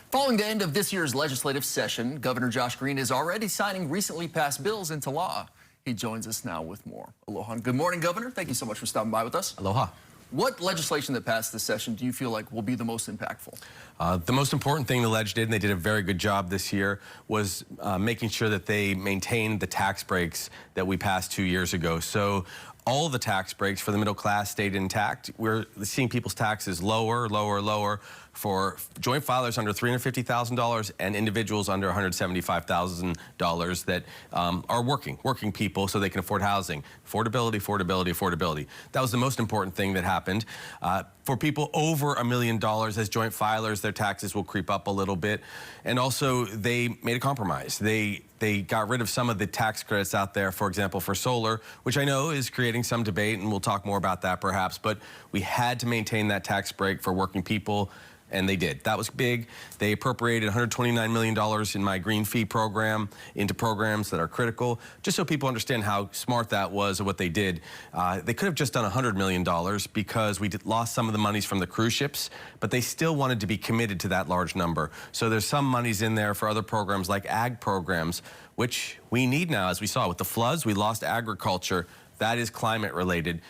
Following the end of this year's legislative session, Governor Josh Green is already signing recently passed bills into law. He joins us now with more. Aloha. Good morning, Governor. Thank you so much for stopping by with us. Aloha. What legislation that passed this session do you feel like will be the most impactful? The most important thing the Ledge did, and they did a very good job this year, was making sure that they maintained the tax breaks that we passed 2 years ago. So all the tax breaks for the middle class stayed intact. We're seeing people's taxes lower for joint filers under $350,000 and individuals under $175,000 that are working people so they can afford housing. Affordability. That was the most important thing that happened. For people over $1 million as joint filers, their taxes will creep up a little bit. And also, they made a compromise. They got rid of some of the tax credits out there, for example, for solar, which I know is creating some debate, and we'll talk more about that perhaps, but we had to maintain that tax break for working people, and they did. That was big. They appropriated $129 million in my green fee program into programs that are critical, just so people understand how smart that was and what they did. They could have just done $100 million because we lost some of the monies from the cruise ships, but they still wanted to be committed to that large number. So there's some monies in there for other programs like ag programs, which we need now. As we saw with the floods, we lost agriculture. That is climate related.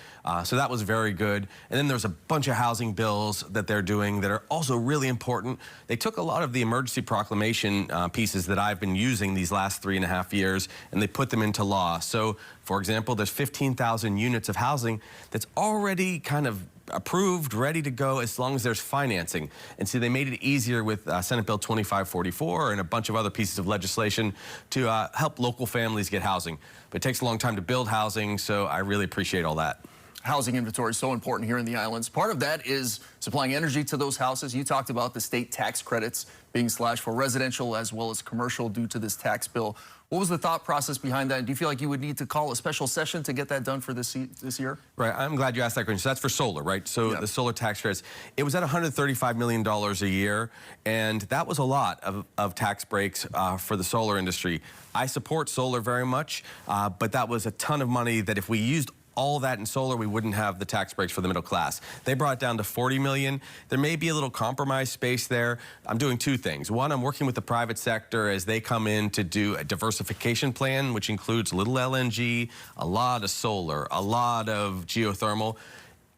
So that was very good. And then there's a bunch of housing bills that they're doing that are also really important. They took a lot of the emergency proclamation pieces that I've been using these last 3.5 years, and they put them into law. So, for example, there's 15,000 units of housing that's already kind of approved, ready to go, as long as there's financing. And so they made it easier with Senate Bill 2544 and a bunch of other pieces of legislation to help local families get housing. But it takes a long time to build housing, so I really appreciate all that. Housing inventory is so important here in the islands. Part of that is supplying energy to those houses. You talked about the state tax credits being slashed for residential as well as commercial due to this tax bill. What was the thought process behind that? And do you feel like you would need to call a special session to get that done for this year? Right. I'm glad you asked that question. So that's for solar, right? So yep. The solar tax credits, it was at $135 million a year, and that was a lot of tax breaks for the solar industry. I support solar very much, but that was a ton of money that if we used all that in solar, we wouldn't have the tax breaks for the middle class. They brought it down to $40 million. There may be a little compromise space there. I'm doing two things. One, I'm working with the private sector as they come in to do a diversification plan, which includes little LNG, a lot of solar, a lot of geothermal.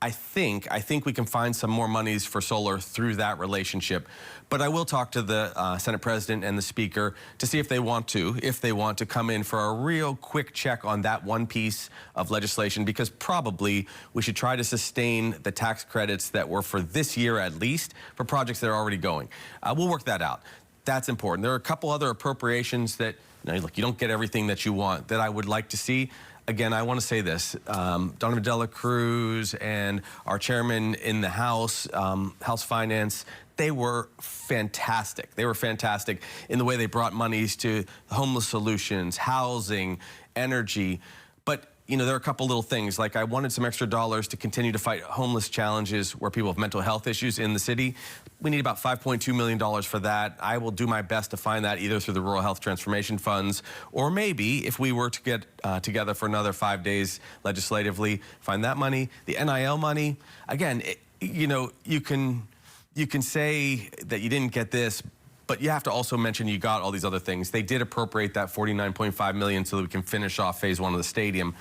I think we can find some more monies for solar through that relationship. But I will talk to the Senate President and the Speaker to see if they want to come in for a real quick check on that one piece of legislation, because probably we should try to sustain the tax credits that were for this year at least for projects that are already going. We'll work that out. That's important. There are a couple other appropriations that, look, you don't get everything that you want that I would like to see. Again, I want to say this, Donovan Dela Cruz and our chairman in the House, House Finance, they were fantastic. They were fantastic in the way they brought monies to homeless solutions, housing, energy. But there are a couple little things, like I wanted some extra dollars to continue to fight homeless challenges where people have mental health issues in the city. We need about $5.2 million for that. I will do my best to find that either through the Rural Health Transformation Funds, or maybe if we were to get together for another 5 days legislatively, find that money. The NIL money, again, you can say that you didn't get this, but you have to also mention you got all these other things. They did appropriate that $49.5 million so that we can finish off phase 1 of the stadium.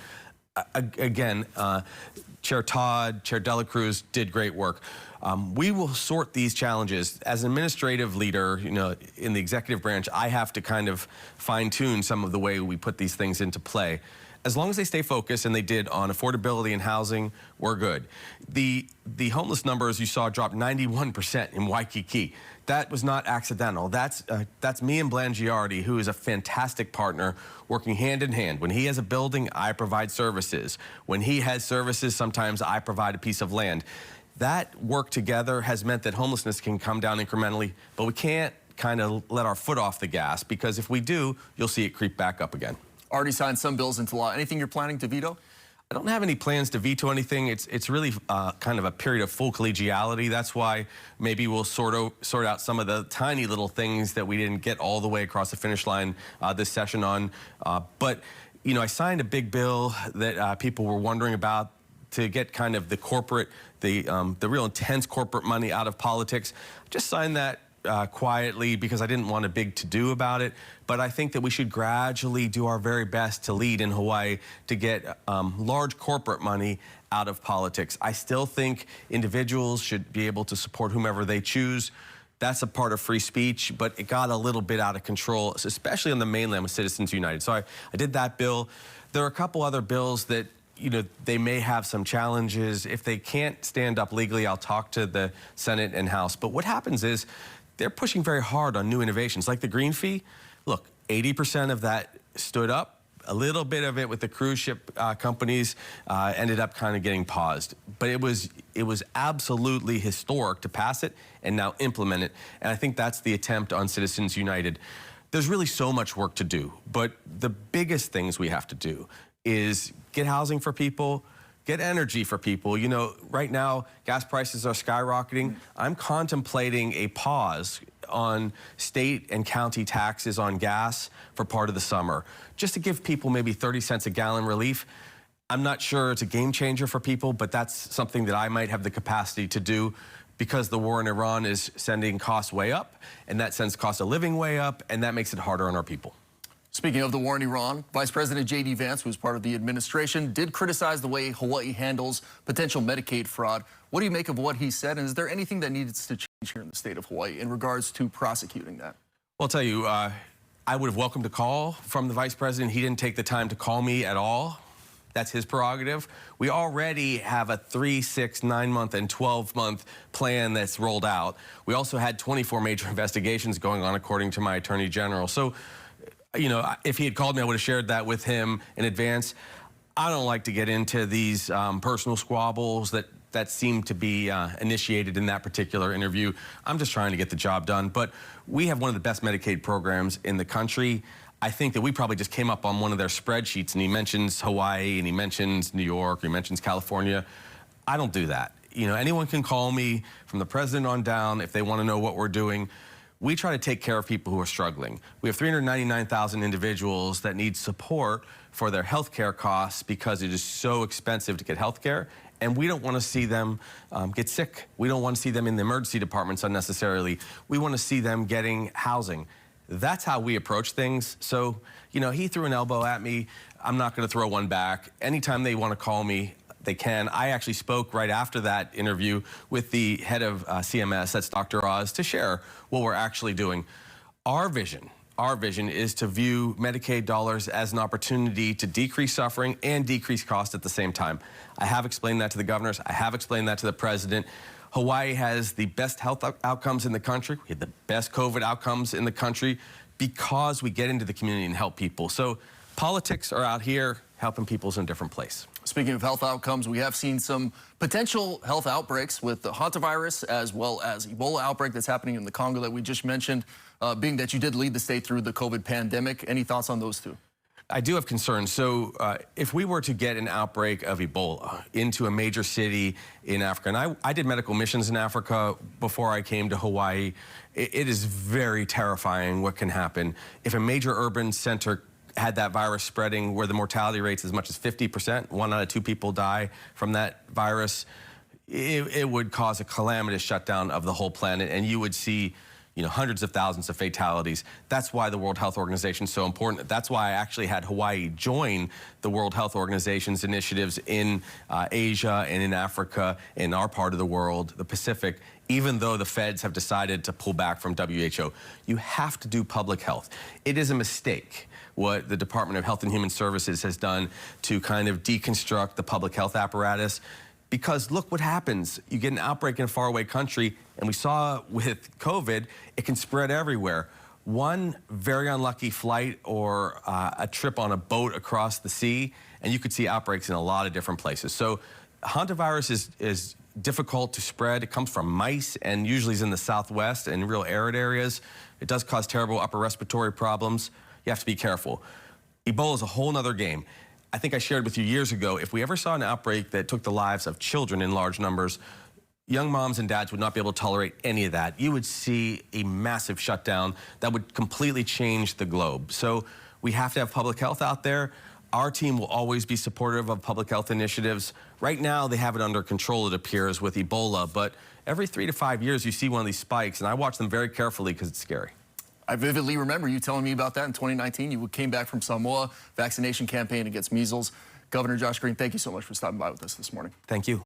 Again, Chair Todd, Chair Dela Cruz did great work. We will sort these challenges. As an administrative leader, in the executive branch, I have to kind of fine-tune some of the way we put these things into play. As long as they stay focused, and they did on affordability and housing, we're good. The homeless numbers you saw dropped 91% in Waikiki. That was not accidental. That's me and Blangiardi, who is a fantastic partner, working hand in hand. When he has a building, I provide services. When he has services, sometimes I provide a piece of land. That work together has meant that homelessness can come down incrementally, but we can't kind of let our foot off the gas, because if we do, you'll see it creep back up again. Already signed some bills into law. Anything you're planning to veto? I don't have any plans to veto anything. It's really kind of a period of full collegiality. That's why maybe we'll sort out some of the tiny little things that we didn't get all the way across the finish line this session on. But I signed a big bill that people were wondering about, to get kind of the corporate, the real intense corporate money out of politics. Just signed that quietly because I didn't want a big to-do about it, but I think that we should gradually do our very best to lead in Hawaii to get large corporate money out of politics. I still think individuals should be able to support whomever they choose. That's a part of free speech, but it got a little bit out of control, especially on the mainland with Citizens United. So I did that bill. There are a couple other bills that, you know, they may have some challenges. If they can't stand up legally, I'll talk to the Senate and House. But what happens is they're pushing very hard on new innovations, like the green fee. Look, 80% of that stood up. A little bit of it with the cruise ship companies ended up kind of getting paused. But it was absolutely historic to pass it and now implement it. And I think that's the attempt on Citizens United. There's really so much work to do, but the biggest things we have to do is get housing for people, get energy for people. You know, right now, gas prices are skyrocketing. I'm contemplating a pause on state and county taxes on gas for part of the summer, just to give people maybe 30 cents a gallon relief. I'm not sure it's a game changer for people, but that's something that I might have the capacity to do because the war in Iran is sending costs way up, and that sends cost of living way up, and that makes it harder on our people. Speaking of the war in Iran, Vice President JD Vance, who's part of the administration, did criticize the way Hawaii handles potential Medicaid fraud. What do you make of what he said, and is there anything that needs to change here in the state of Hawaii in regards to prosecuting that? Well, I'll tell you, I would have welcomed a call from the Vice President. He didn't take the time to call me at all. That's his prerogative. We already have a 3, 6, 9-month, and 12-month plan that's rolled out. We also had 24 major investigations going on, according to my Attorney General. So, you know, if he had called me, I would have shared that with him in advance. I don't like to get into these personal squabbles that seem to be initiated in that particular interview. I'm just trying to get the job done. But we have one of the best Medicaid programs in the country. I think that we probably just came up on one of their spreadsheets, and he mentions Hawaii, and he mentions New York, or he mentions California. I don't do that. You know, anyone can call me from the president on down if they want to know what we're doing. We try to take care of people who are struggling. We have 399,000 individuals that need support for their health care costs because it is so expensive to get health care, and we don't want to see them get sick. We don't want to see them in the emergency departments unnecessarily. We want to see them getting housing. That's how we approach things. So, you know, he threw an elbow at me. I'm not going to throw one back. Anytime they want to call me, they can. I actually spoke right after that interview with the head of CMS, that's Dr. Oz, to share what we're actually doing. Our vision is to view Medicaid dollars as an opportunity to decrease suffering and decrease cost at the same time. I have explained that to the governors. I have explained that to the president. Hawaii has the best health outcomes in the country. We have the best COVID outcomes in the country because we get into the community and help people. So politics are out here, helping people's in a different place. Speaking of health outcomes, we have seen some potential health outbreaks with the hantavirus as well as Ebola outbreak that's happening in the Congo that we just mentioned, being that you did lead the state through the COVID pandemic. Any thoughts on those two? I do have concerns. So if we were to get an outbreak of Ebola into a major city in Africa, and I did medical missions in Africa before I came to Hawaii, it is very terrifying what can happen. If a major urban center had that virus spreading where the mortality rate's as much as 50%, 1 out of 2 people die from that virus, it would cause a calamitous shutdown of the whole planet, and you would see, you know, hundreds of thousands of fatalities. That's why the World Health Organization is so important. That's why I actually had Hawaii join the World Health Organization's initiatives in Asia and in Africa, in our part of the world, the Pacific, even though the feds have decided to pull back from WHO. You have to do public health. It is a mistake what the Department of Health and Human Services has done to kind of deconstruct the public health apparatus. Because look what happens. You get an outbreak in a faraway country, and we saw with COVID, it can spread everywhere. One very unlucky flight or a trip on a boat across the sea, and you could see outbreaks in a lot of different places. So hantavirus is difficult to spread. It comes from mice and usually is in the Southwest and real arid areas. It does cause terrible upper respiratory problems. You have to be careful. Ebola is a whole nother game. I think I shared with you years ago, if we ever saw an outbreak that took the lives of children in large numbers, young moms and dads would not be able to tolerate any of that. You would see a massive shutdown that would completely change the globe. So we have to have public health out there. Our team will always be supportive of public health initiatives. Right now, they have it under control, it appears, with Ebola, but every 3 to 5 years, you see one of these spikes, and I watch them very carefully because it's scary. I vividly remember you telling me about that in 2019. You came back from Samoa, vaccination campaign against measles. Governor Josh Green, thank you so much for stopping by with us this morning. Thank you.